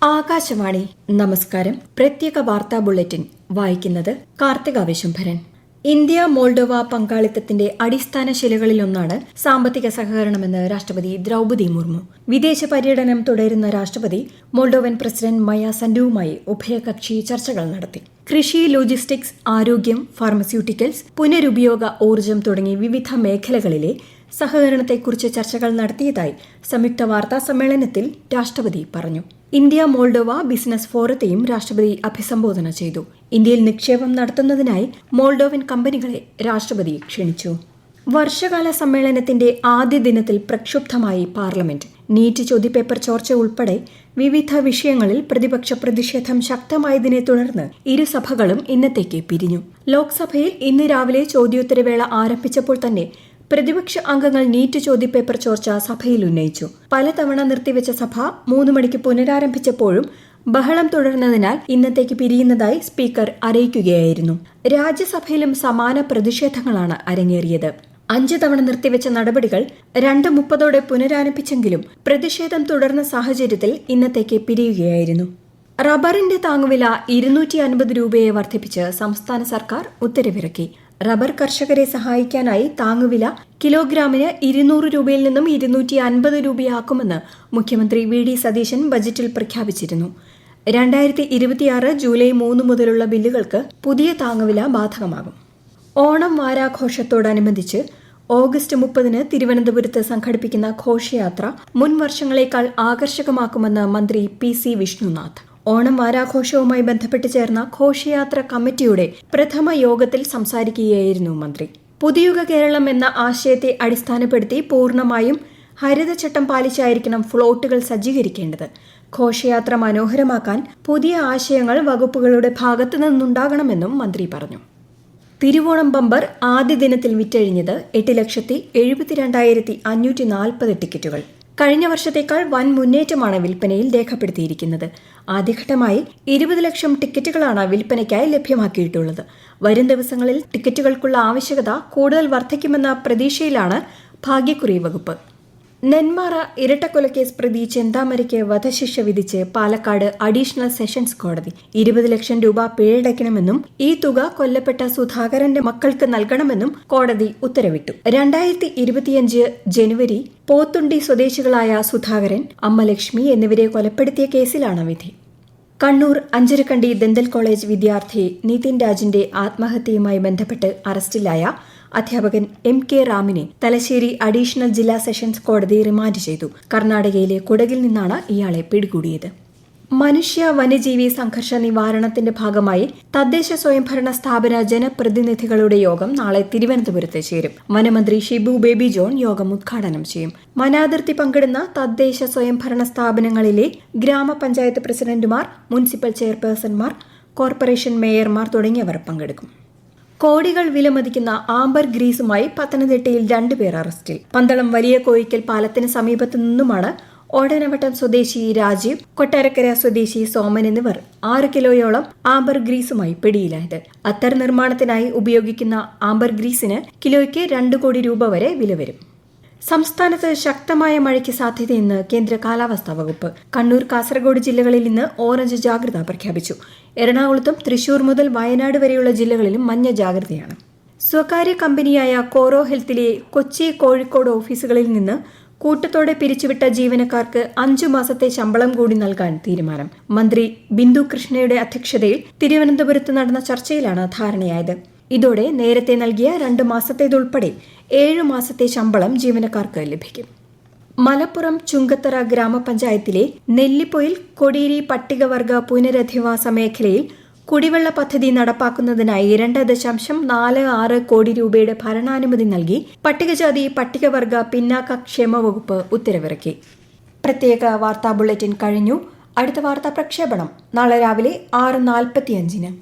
ആകാശവാണി നമസ്കാരം. പ്രത്യേക വാർത്താ ബുള്ളറ്റിൻ വായിക്കുന്നത് കാർത്തിക വിശംഭരൻ. ഇന്ത്യ മോൾഡോവ പങ്കാളിത്തത്തിന്റെ അടിസ്ഥാന ശിലകളിലൊന്നാണ് സാമ്പത്തിക സഹകരണമെന്ന് രാഷ്ട്രപതി ദ്രൗപദി മുർമു. വിദേശ പര്യടനം തുടരുന്ന രാഷ്ട്രപതി മോൾഡോവൻ പ്രസിഡന്റ് മയ സൻഡുവുമായി ഉഭയകക്ഷി ചർച്ചകൾ നടത്തി. കൃഷി, ലോജിസ്റ്റിക്സ്, ആരോഗ്യം, ഫാർമസ്യൂട്ടിക്കൽസ്, പുനരുപയോഗ ഊർജ്ജം തുടങ്ങി വിവിധ മേഖലകളിലെ സഹകരണത്തെക്കുറിച്ച് ചർച്ചകൾ നടത്തിയതായി സംയുക്ത വാർത്താ സമ്മേളനത്തിൽ രാഷ്ട്രപതി പറഞ്ഞു. ഇന്ത്യ മോൾഡോവ ബിസിനസ് ഫോറത്തെയും രാഷ്ട്രപതി അഭിസംബോധന ചെയ്തു. ഇന്ത്യയിൽ നിക്ഷേപം നടത്തുന്നതിനായി മോൾഡോവൻ കമ്പനികളെ രാഷ്ട്രപതി ക്ഷണിച്ചു. വർഷകാല സമ്മേളനത്തിന്റെ ആദ്യ ദിനത്തിൽ പ്രക്ഷുബ്ധമായി പാർലമെന്റ്. നീറ്റ് ചോദ്യപേപ്പർ ചോർച്ച ഉൾപ്പെടെ വിവിധ വിഷയങ്ങളിൽ പ്രതിപക്ഷ പ്രതിഷേധം ശക്തമായതിനെ തുടർന്ന് ഇരുസഭകളും ഇന്നത്തേക്ക് പിരിഞ്ഞു. ലോക്സഭയിൽ ഇന്ന് രാവിലെ ചോദ്യോത്തരവേള ആരംഭിച്ചപ്പോൾ തന്നെ പ്രതിപക്ഷ അംഗങ്ങൾ നീറ്റ് ചോദ്യപേപ്പർ ചോർച്ച സഭയിൽ ഉന്നയിച്ചു. പലതവണ നിർത്തിവെച്ച സഭ 3 മണിക്ക് പുനരാരംഭിച്ചപ്പോഴും ബഹളം തുടർന്നതിനാൽ ഇന്നത്തേക്ക് പിരിയുന്നതായി സ്പീക്കർ അറിയിക്കുകയായിരുന്നു. രാജ്യസഭയിലും സമാന പ്രതിഷേധങ്ങളാണ് അരങ്ങേറിയത്. 5 തവണ നിർത്തിവെച്ച നടപടികൾ 2:30 പുനരാരംഭിച്ചെങ്കിലും പ്രതിഷേധം തുടർന്ന സാഹചര്യത്തിൽ ഇന്നത്തേക്ക് പിരിയുകയായിരുന്നു. റബ്ബറിന്റെ താങ്ങുവില 250 രൂപയെ വർദ്ധിപ്പിച്ച് സംസ്ഥാന സർക്കാർ ഉത്തരവിറക്കി. റബ്ബർ കർഷകരെ സഹായിക്കാനായി താങ്ങുവില കിലോഗ്രാമിന് 200 രൂപയിൽ നിന്നും 250 രൂപയാക്കുമെന്ന് മുഖ്യമന്ത്രി VD സതീശൻ ബജറ്റിൽ പ്രഖ്യാപിച്ചിരുന്നു. 2026 ജൂലൈ 3 മുതലുള്ള ബില്ലുകൾക്ക് പുതിയ താങ്ങുവില ബാധകമാകും. ഓണം വാരാഘോഷത്തോടനുബന്ധിച്ച് ഓഗസ്റ്റ് 30 തിരുവനന്തപുരത്ത് സംഘടിപ്പിക്കുന്ന ഘോഷയാത്ര മുൻ വർഷങ്ങളേക്കാൾ ആകർഷകമാക്കുമെന്ന് മന്ത്രി PC വിഷ്ണുനാഥ്. ഓണം വാരാഘോഷവുമായി ബന്ധപ്പെട്ട് ചേർന്ന ഘോഷയാത്ര കമ്മിറ്റിയുടെ പ്രഥമ യോഗത്തിൽ സംസാരിക്കുകയായിരുന്നു മന്ത്രി. പുതുയുഗ കേരളം എന്ന ആശയത്തെ അടിസ്ഥാനപ്പെടുത്തി പൂർണ്ണമായും ഹരിതചട്ടം പാലിച്ചായിരിക്കണം ഫ്ലോട്ടുകൾ സജ്ജീകരിക്കേണ്ടത്. ഘോഷയാത്ര മനോഹരമാക്കാൻ പുതിയ ആശയങ്ങൾ വകുപ്പുകളുടെ ഭാഗത്തു നിന്നുണ്ടാകണമെന്നും മന്ത്രി പറഞ്ഞു. തിരുവോണം ബമ്പർ ആദ്യ ദിനത്തിൽ വിറ്റഴിഞ്ഞത് 8,72,540 ടിക്കറ്റുകൾ. കഴിഞ്ഞ വർഷത്തേക്കാൾ വൻ മുന്നേറ്റമാണ് വിൽപ്പനയിൽ രേഖപ്പെടുത്തിയിരിക്കുന്നത്. ആദ്യഘട്ടമായി 20 ലക്ഷം ടിക്കറ്റുകളാണ് വിൽപ്പനയ്ക്കായി ലഭ്യമാക്കിയിട്ടുള്ളത്. വരും ദിവസങ്ങളിൽ ടിക്കറ്റുകൾക്കുള്ള ആവശ്യകത കൂടുതൽ വർദ്ധിക്കുമെന്ന പ്രതീക്ഷയിലാണ് ഭാഗ്യക്കുറി വകുപ്പ്. നെന്മാറ ഇരട്ടക്കൊലക്കേസ് പ്രതി ചെന്താമരയ്ക്ക് വധശിക്ഷ വിധിച്ച് പാലക്കാട് അഡീഷണൽ സെഷൻസ് കോടതി 20 ലക്ഷം രൂപ പിഴയടയ്ക്കണമെന്നും ഈ തുക കൊല്ലപ്പെട്ട സുധാകരന്റെ മക്കൾക്ക് നൽകണമെന്നും കോടതി ഉത്തരവിട്ടു. 2025 ജനുവരി പോത്തുണ്ടി സ്വദേശികളായ സുധാകരൻ, അമ്മ ലക്ഷ്മി എന്നിവരെ കൊലപ്പെടുത്തിയ കേസിലാണ് വിധി. കണ്ണൂർ അഞ്ചരക്കണ്ടി ദന്തൽ കോളേജ് വിദ്യാർത്ഥി നിതിൻ രാജിന്റെ ആത്മഹത്യയുമായി ബന്ധപ്പെട്ട് അറസ്റ്റിലായ അധ്യാപകൻ MK റാമിനെ തലശ്ശേരി അഡീഷണൽ ജില്ലാ സെഷൻസ് കോടതി റിമാൻഡ് ചെയ്തു. കർണാടകയിലെ കുടകിൽ നിന്നാണ് ഇയാളെ പിടികൂടിയത്. മനുഷ്യ വന്യജീവി സംഘർഷ നിവാരണത്തിന്റെ ഭാഗമായി തദ്ദേശ സ്വയംഭരണ സ്ഥാപന ജനപ്രതിനിധികളുടെ യോഗം നാളെ തിരുവനന്തപുരത്ത് ചേരും. വനമന്ത്രി ഷിബു ബേബി ജോൺ യോഗം ഉദ്ഘാടനം ചെയ്യും. വനാതിർത്തി പങ്കിടുന്ന തദ്ദേശ സ്വയംഭരണ സ്ഥാപനങ്ങളിലെ ഗ്രാമപഞ്ചായത്ത് പ്രസിഡന്റുമാർ, മുനിസിപ്പൽ ചെയർപേഴ്സൺമാർ, കോർപ്പറേഷൻ മേയർമാർ തുടങ്ങിയവർ പങ്കെടുക്കും. കോടികൾ വിലമതിക്കുന്ന ആംബർ ഗ്രീസുമായി പത്തനംതിട്ടയിൽ 2 പേർ അറസ്റ്റിൽ. പന്തളം വലിയ കോയിക്കൽ പാലത്തിന് സമീപത്തു നിന്നുമാണ് ഓടനവട്ടം സ്വദേശി രാജീവ്, കൊട്ടാരക്കര സ്വദേശി സോമൻ എന്നിവർ 6 കിലോയോളം ആംബർ ഗ്രീസുമായി പിടിയിലായത്. അത്തർ നിർമ്മാണത്തിനായി ഉപയോഗിക്കുന്ന ആംബർ ഗ്രീസിന് കിലോയ്ക്ക് 2 കോടി രൂപ വരെ വില വരും. സംസ്ഥാനത്ത് ശക്തമായ മഴയ്ക്ക് സാധ്യതയെന്ന് കേന്ദ്ര കാലാവസ്ഥാ വകുപ്പ്. കണ്ണൂർ, കാസർഗോഡ് ജില്ലകളിൽ ഇന്ന് ഓറഞ്ച് ജാഗ്രത പ്രഖ്യാപിച്ചു. എറണാകുളത്തും തൃശൂർ മുതൽ വയനാട് വരെയുള്ള ജില്ലകളിലും മഞ്ഞ ജാഗ്രതയാണ്. സ്വകാര്യ കമ്പനിയായ കോറോ ഹെൽത്തിലെ കൊച്ചി, കോഴിക്കോട് ഓഫീസുകളിൽ നിന്ന് കൂട്ടത്തോടെ പിരിച്ചുവിട്ട ജീവനക്കാർക്ക് 5 മാസത്തെ ശമ്പളം കൂടി നൽകാൻ തീരുമാനം. മന്ത്രി ബിന്ദു കൃഷ്ണയുടെ അധ്യക്ഷതയിൽ തിരുവനന്തപുരത്ത് നടന്ന ചർച്ചയിലാണ് ധാരണയായത്. ഇതോടെ നേരത്തെ നൽകിയ 2 മാസത്തേതുൾപ്പെടെ 7 മാസത്തെ ശമ്പളം ജീവനക്കാർക്ക് ലഭിക്കും. മലപ്പുറം ചുങ്കത്തറ ഗ്രാമപഞ്ചായത്തിലെ നെല്ലിപ്പൊയിൽ കൊടിയേരി പട്ടികവർഗ പുനരധിവാസ മേഖലയിൽ കുടിവെള്ള പദ്ധതി നടപ്പാക്കുന്നതിനായി 2.46 കോടി രൂപയുടെ ഭരണാനുമതി നൽകി പട്ടികജാതി പട്ടികവർഗ പിന്നാക്ക ക്ഷേമ വകുപ്പ് ഉത്തരവിറക്കി. പ്രത്യേക വാർത്താ ബുള്ളറ്റിൻ കഴിഞ്ഞു. അടുത്ത വാർത്താ പ്രക്ഷേപണം നാളെ രാവിലെ 6:45.